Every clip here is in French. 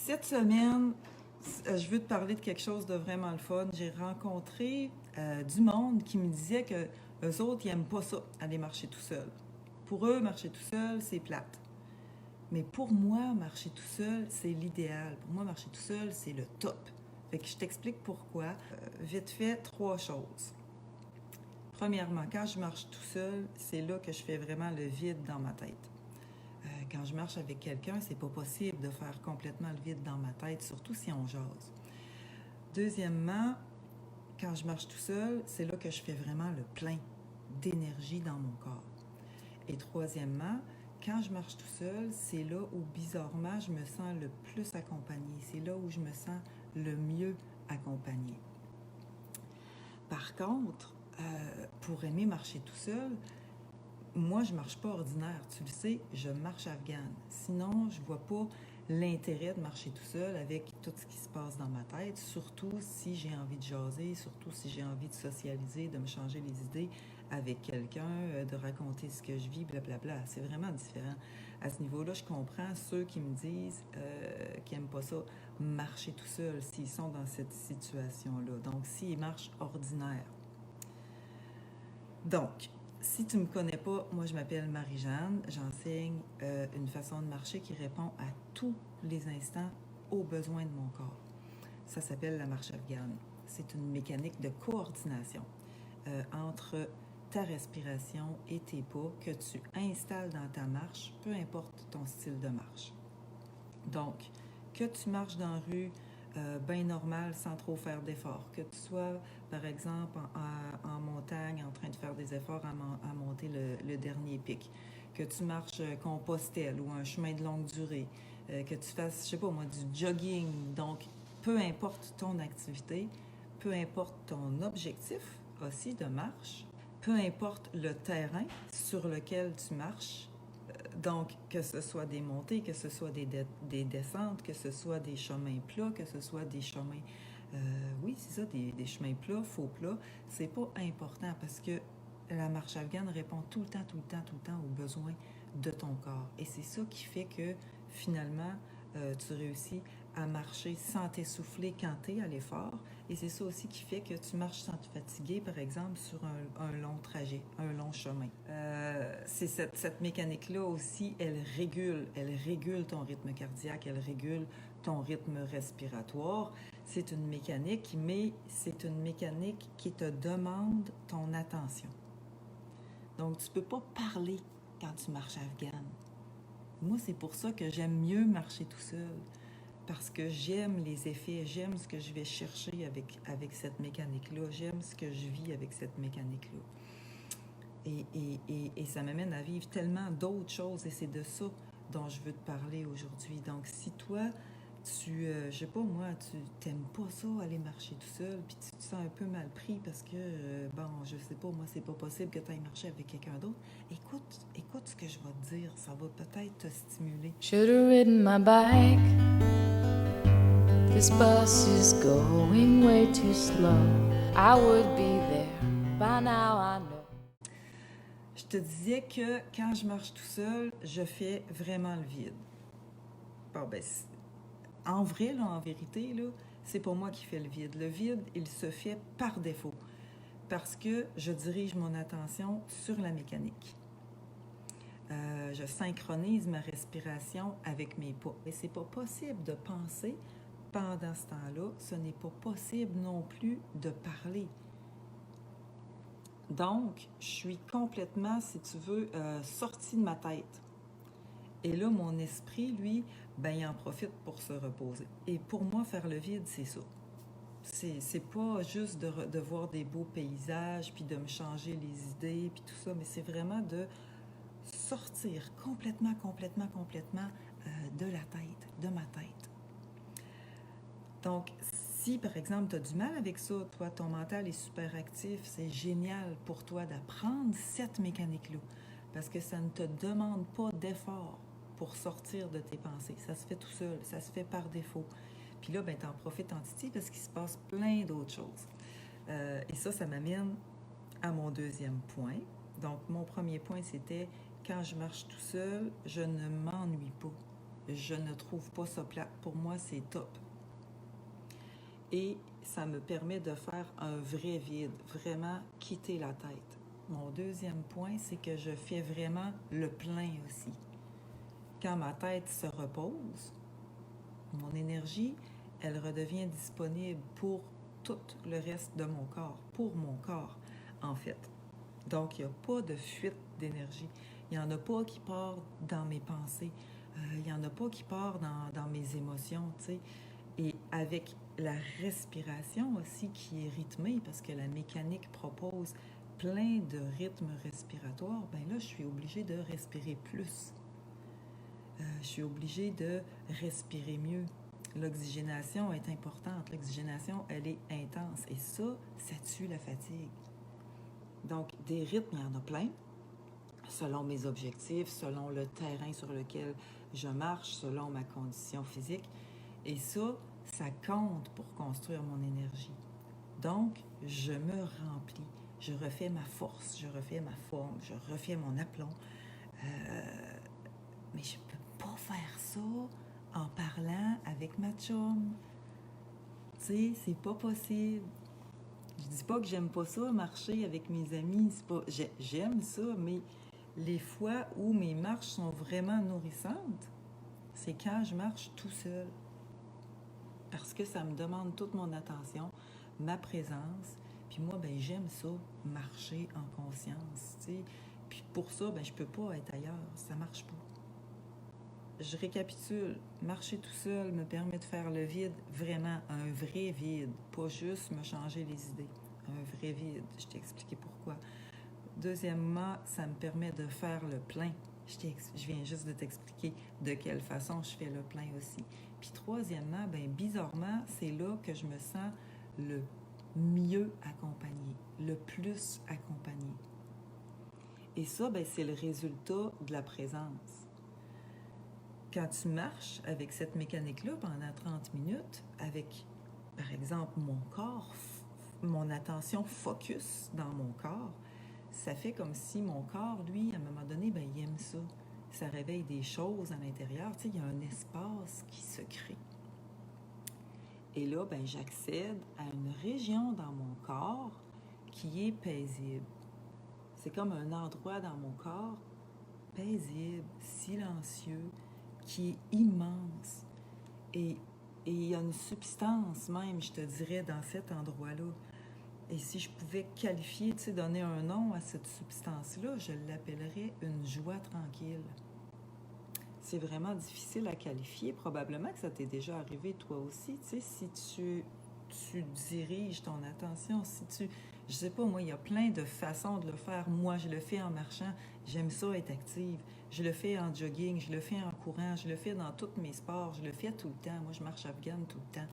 Cette semaine, je veux te parler de quelque chose de vraiment le fun. J'ai rencontré du monde qui me disait que eux autres, ils n'aiment pas ça, aller marcher tout seul. Pour eux, marcher tout seul, c'est plate. Mais pour moi, marcher tout seul, c'est l'idéal. Pour moi, marcher tout seul, c'est le top. Fait que je t'explique pourquoi. Vite fait, trois choses. Premièrement, quand je marche tout seul, c'est là que je fais vraiment le vide dans ma tête. Quand je marche avec quelqu'un, c'est pas possible de faire complètement le vide dans ma tête, surtout si on jase. Deuxièmement, quand je marche tout seul, c'est là que je fais vraiment le plein d'énergie dans mon corps. Et troisièmement, quand je marche tout seul, c'est là où bizarrement je me sens le plus accompagnée. C'est là où je me sens le mieux accompagnée. Par contre, pour aimer marcher tout seul, moi, je marche pas ordinaire, tu le sais, je marche afghane. Sinon, je vois pas l'intérêt de marcher tout seul avec tout ce qui se passe dans ma tête, surtout si j'ai envie de jaser, surtout si j'ai envie de socialiser, de me changer les idées avec quelqu'un, de raconter ce que je vis, blablabla. C'est vraiment différent. À ce niveau-là, je comprends ceux qui me disent qu'ils n'aiment pas ça, marcher tout seul s'ils sont dans cette situation-là. Donc, s'ils marchent ordinaire. Donc, si tu ne me connais pas, moi je m'appelle Marie-Jeanne. J'enseigne une façon de marcher qui répond à tous les instants aux besoins de mon corps. Ça s'appelle la marche afghane. C'est une mécanique de coordination entre ta respiration et tes pas que tu installes dans ta marche, peu importe ton style de marche. Donc, que tu marches dans la rue bien normal sans trop faire d'efforts, que tu sois par exemple en montagne en train de faire des efforts à monter le dernier pic, que tu marches Compostelle ou un chemin de longue durée, que tu fasses, je sais pas moi, du jogging. Donc, peu importe ton activité, peu importe ton objectif aussi de marche, peu importe le terrain sur lequel tu marches, donc, que ce soit des montées, que ce soit des descentes, que ce soit des chemins plats, que ce soit des chemins... oui, c'est ça, des chemins plats, faux plats, c'est pas important parce que la marche afghane répond tout le temps aux besoins de ton corps. Et c'est ça qui fait que, finalement, tu réussis à marcher sans t'essouffler quand tu es à l'effort. Et c'est ça aussi qui fait que tu marches sans te fatiguer, par exemple, sur un long trajet, un long chemin. C'est cette mécanique-là aussi, elle régule ton rythme cardiaque, elle régule ton rythme respiratoire. C'est une mécanique, mais c'est une mécanique qui te demande ton attention. Donc, tu ne peux pas parler quand tu marches afghane. Moi, c'est pour ça que j'aime mieux marcher tout seul. Parce que j'aime les effets, j'aime ce que je vais chercher avec cette mécanique-là, j'aime ce que je vis avec cette mécanique-là. Et ça m'amène à vivre tellement d'autres choses, et c'est de ça dont je veux te parler aujourd'hui. Donc, si toi, je sais pas moi, tu t'aimes pas ça, aller marcher tout seul, puis tu te sens un peu mal pris parce que, bon, je sais pas, moi, c'est pas possible que tu ailles marcher avec quelqu'un d'autre, écoute ce que je vais te dire, ça va peut-être te stimuler. Should have ridden my bike. This bus is going way too slow. I would be there by now, I know. Je te disais que quand je marche tout seul, je fais vraiment le vide. Bon, ben, en vrai, là, en vérité, là, c'est pas moi qui fais le vide. Le vide, il se fait par défaut parce que je dirige mon attention sur la mécanique. Je synchronise ma respiration avec mes pas. Et c'est pas possible de penser pendant ce temps-là. Ce n'est pas possible non plus de parler. Donc, je suis complètement, si tu veux, sortie de ma tête. Et là, mon esprit, lui, ben, il en profite pour se reposer. Et pour moi, faire le vide, c'est ça. C'est pas juste de voir des beaux paysages, puis de me changer les idées, puis tout ça, mais c'est vraiment de sortir complètement de la tête, de ma tête. Donc, si par exemple tu as du mal avec ça, toi, ton mental est super actif, c'est génial pour toi d'apprendre cette mécanique-là, parce que ça ne te demande pas d'effort pour sortir de tes pensées. Ça se fait tout seul, ça se fait par défaut. Puis là, ben, tu en profites en titi parce qu'il se passe plein d'autres choses. Et ça m'amène à mon deuxième point. Donc, mon premier point, c'était quand je marche tout seul, je ne m'ennuie pas. je ne trouve pas ça plate. Pour moi, c'est top. Et ça me permet de faire un vrai vide, vraiment quitter la tête. Mon deuxième point, c'est que je fais vraiment le plein aussi. Quand ma tête se repose, mon énergie, elle redevient disponible pour tout le reste de mon corps, pour mon corps, en fait. Donc, il n'y a pas de fuite d'énergie. Il n'y en a pas qui part dans mes pensées. Il n'y en a pas qui part dans mes émotions, tu sais. Et avec la respiration aussi qui est rythmée, parce que la mécanique propose plein de rythmes respiratoires, ben là, je suis obligée de respirer plus. Je suis obligée de respirer mieux. L'oxygénation est importante. L'oxygénation, elle est intense. Et ça tue la fatigue. Donc, des rythmes, il y en a plein, selon mes objectifs, selon le terrain sur lequel je marche, selon ma condition physique. Et ça compte pour construire mon énergie. Donc, je me remplis. Je refais ma force, je refais ma forme, je refais mon aplomb. Mais je ne peux pas faire ça en parlant avec ma chum. Tu sais, c'est pas possible. Je dis pas que j'aime pas ça, marcher avec mes amis. C'est pas... J'aime ça, mais les fois où mes marches sont vraiment nourrissantes, c'est quand je marche tout seul. Parce que ça me demande toute mon attention, ma présence. Puis moi, ben j'aime ça, marcher en conscience, tu sais. Puis pour ça, ben je peux pas être ailleurs, ça marche pas. Je récapitule, marcher tout seul me permet de faire le vide, vraiment un vrai vide, pas juste me changer les idées, un vrai vide. Je t'ai expliqué pourquoi. Deuxièmement, ça me permet de faire le plein. Je viens juste de t'expliquer de quelle façon je fais le plein aussi. Puis troisièmement, ben bizarrement, c'est là que je me sens le mieux accompagné, le plus accompagné. Et ça, ben, c'est le résultat de la présence. Quand tu marches avec cette mécanique-là pendant 30 minutes, avec, par exemple, mon corps, mon attention focus dans mon corps, ça fait comme si mon corps, lui, à un moment donné, ben, il aime ça. Ça réveille des choses à l'intérieur. Tu sais, il y a un espace qui se crée. Et là, ben, j'accède à une région dans mon corps qui est paisible. C'est comme un endroit dans mon corps paisible, silencieux, qui est immense. Et il y a une substance même, je te dirais, dans cet endroit-là. Et si je pouvais qualifier, tu sais, donner un nom à cette substance-là, je l'appellerais une joie tranquille. C'est vraiment difficile à qualifier. Probablement que ça t'est déjà arrivé toi aussi, tu sais, si tu diriges ton attention, si tu... Je sais pas, moi, il y a plein de façons de le faire. Moi, je le fais en marchant. J'aime ça être active. Je le fais en jogging, je le fais en courant, je le fais dans tous mes sports, je le fais tout le temps. Moi, je marche afghane tout le temps.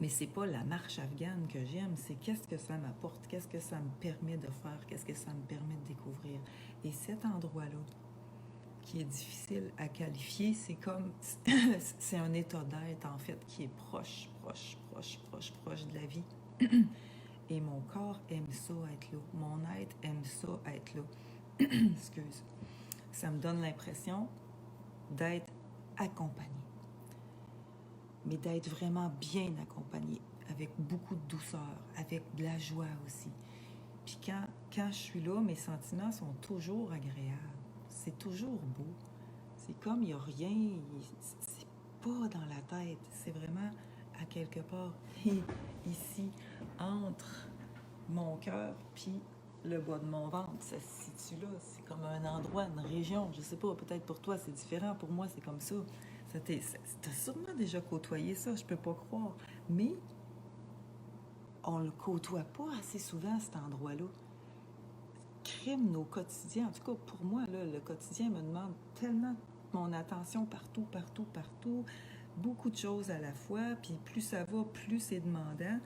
Mais c'est pas la marche afghane que j'aime, c'est qu'est-ce que ça m'apporte, qu'est-ce que ça me permet de faire, qu'est-ce que ça me permet de découvrir. Et cet endroit-là, qui est difficile à qualifier, c'est comme... c'est un état d'être, en fait, qui est proche de la vie. Et mon corps aime ça être là. Mon être aime ça être là. Excuse. Ça me donne l'impression d'être accompagné. Mais d'être vraiment bien accompagné, avec beaucoup de douceur, avec de la joie aussi. Puis quand je suis là, mes sentiments sont toujours agréables. C'est toujours beau. C'est comme il n'y a rien, c'est pas dans la tête. C'est vraiment à quelque part ici, entre mon cœur puis le bas de mon ventre. Ça se situe là. C'est comme un endroit, une région. Je sais pas, peut-être pour toi c'est différent. Pour moi, c'est comme ça. T'as sûrement déjà côtoyé ça, je peux pas croire. Mais on le côtoie pas assez souvent, cet endroit-là. Crime nos quotidiens. En tout cas, pour moi, là, le quotidien me demande tellement mon attention partout. Beaucoup de choses à la fois. Puis plus ça va, plus c'est demandant.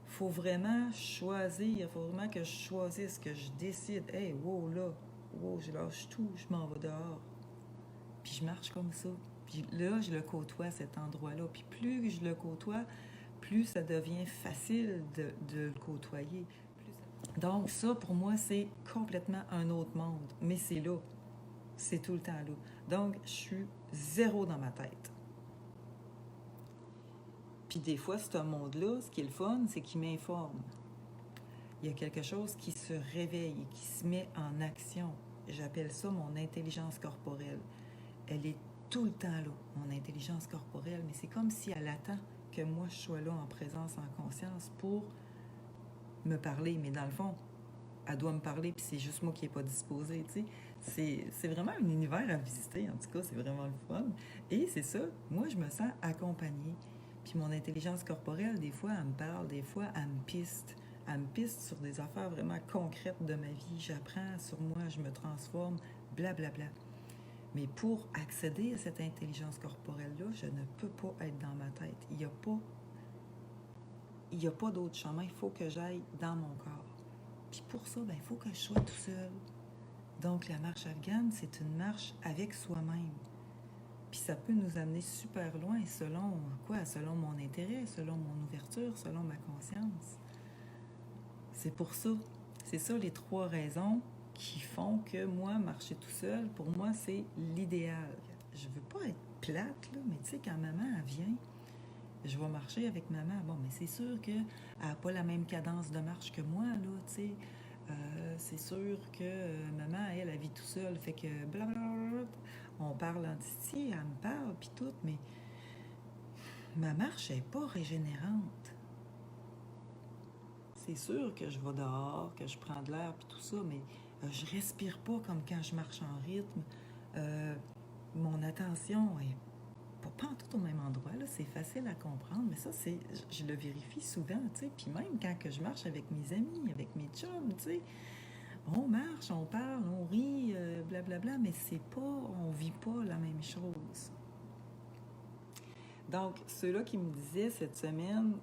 Faut vraiment choisir. Il faut vraiment que je choisisse, que je décide. Hey, wow, là, wow, je lâche tout, je m'en vais dehors. Puis je marche comme ça. Puis là, je le côtoie, cet endroit-là. Puis plus je le côtoie, plus ça devient facile de le côtoyer. Donc ça, pour moi, c'est complètement un autre monde. Mais c'est là. C'est tout le temps là. Donc, je suis zéro dans ma tête. Puis des fois, ce monde-là, ce qui est le fun, c'est qu'il m'informe. Il y a quelque chose qui se réveille, qui se met en action. J'appelle ça mon intelligence corporelle. Elle est tout le temps là, mon intelligence corporelle, mais c'est comme si elle attend que moi, je sois là en présence, en conscience, pour me parler. Mais dans le fond, elle doit me parler, puis c'est juste moi qui n'ai pas disposé, tu sais. C'est vraiment un univers à visiter, en tout cas, c'est vraiment le fun. Et c'est ça, moi, je me sens accompagnée. Puis mon intelligence corporelle, des fois, elle me parle, des fois, elle me piste. Elle me piste sur des affaires vraiment concrètes de ma vie. J'apprends sur moi, je me transforme, blablabla. Mais pour accéder à cette intelligence corporelle-là, je ne peux pas être dans ma tête. Il n'y a pas d'autre chemin. Il faut que j'aille dans mon corps. Puis pour ça, il faut que je sois tout seul. Donc, la marche afghane, c'est une marche avec soi-même. Puis ça peut nous amener super loin selon quoi? Selon mon intérêt, selon mon ouverture, selon ma conscience. C'est pour ça. C'est ça les 3 raisons qui font que moi, marcher tout seul, pour moi, c'est l'idéal. Je veux pas être plate, là, mais tu sais, quand maman, elle vient, je vais marcher avec maman. Bon, mais c'est sûr qu'elle n'a pas la même cadence de marche que moi, là, tu sais. C'est sûr que maman, elle vit tout seul, fait que blablabla, on parle en titi, elle me parle, puis tout, mais ma marche n'est pas régénérante. C'est sûr que je vais dehors, que je prends de l'air, puis tout ça, mais je respire pas comme quand je marche en rythme. Mon attention est pas en tout au même endroit, là, c'est facile à comprendre, mais ça, je le vérifie souvent, tu sais, puis même quand que je marche avec mes amis, avec mes chums, tu sais, on marche, on parle, on rit, blablabla, mais on vit pas la même chose. Donc, ceux-là qui me disaient cette semaine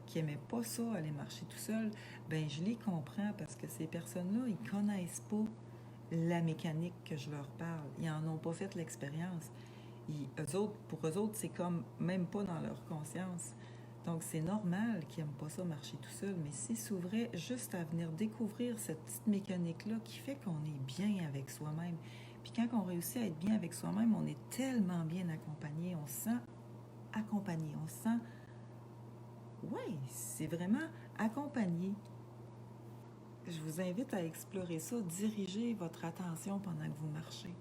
qui n'aimaient pas ça, aller marcher tout seul, ben je les comprends parce que ces personnes-là, ils connaissent pas la mécanique que je leur parle. Ils n'en ont pas fait l'expérience. Pour eux autres, c'est comme même pas dans leur conscience. Donc, c'est normal qu'ils n'aiment pas ça marcher tout seul, mais s'ils s'ouvraient juste à venir découvrir cette petite mécanique-là qui fait qu'on est bien avec soi-même. Puis quand on réussit à être bien avec soi-même, on est tellement bien accompagné, on se sent accompagné, on se sent... Oui, c'est vraiment accompagné. Je vous invite à explorer ça, diriger votre attention pendant que vous marchez.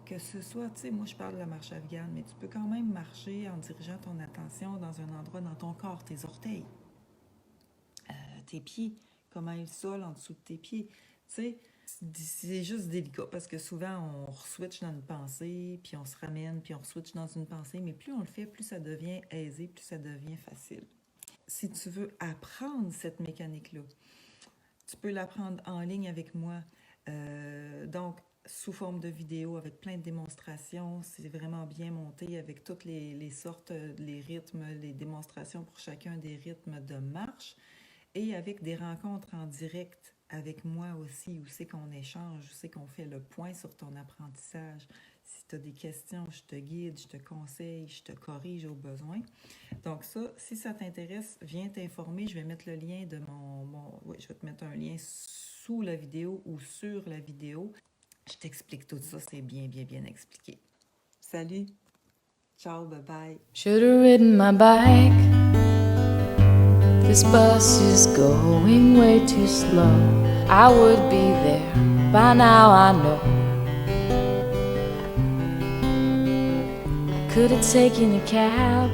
Que ce soit, tu sais, moi je parle de la marche afghane, mais tu peux quand même marcher en dirigeant ton attention dans un endroit dans ton corps, tes orteils, tes pieds, comment est le sol en dessous de tes pieds. Tu sais, c'est juste délicat parce que souvent on switch dans une pensée, puis on se ramène, puis on switch dans une pensée, mais plus on le fait, plus ça devient aisé, plus ça devient facile. Si tu veux apprendre cette mécanique-là, tu peux l'apprendre en ligne avec moi. Donc, sous forme de vidéo avec plein de démonstrations. C'est vraiment bien monté avec toutes les sortes, les rythmes, les démonstrations pour chacun des rythmes de marche et avec des rencontres en direct avec moi aussi, où c'est qu'on échange, où c'est qu'on fait le point sur ton apprentissage. Si tu as des questions, je te guide, je te conseille, je te corrige au besoin. Donc ça, si ça t'intéresse, viens t'informer. Je vais mettre le lien de oui, je vais te mettre un lien sous la vidéo ou sur la vidéo. Je t'explique tout ça, c'est bien expliqué. Salut, ciao, bye-bye. Should've ridden my bike. This bus is going way too slow. I would be there by now, I know. I could have taken a cab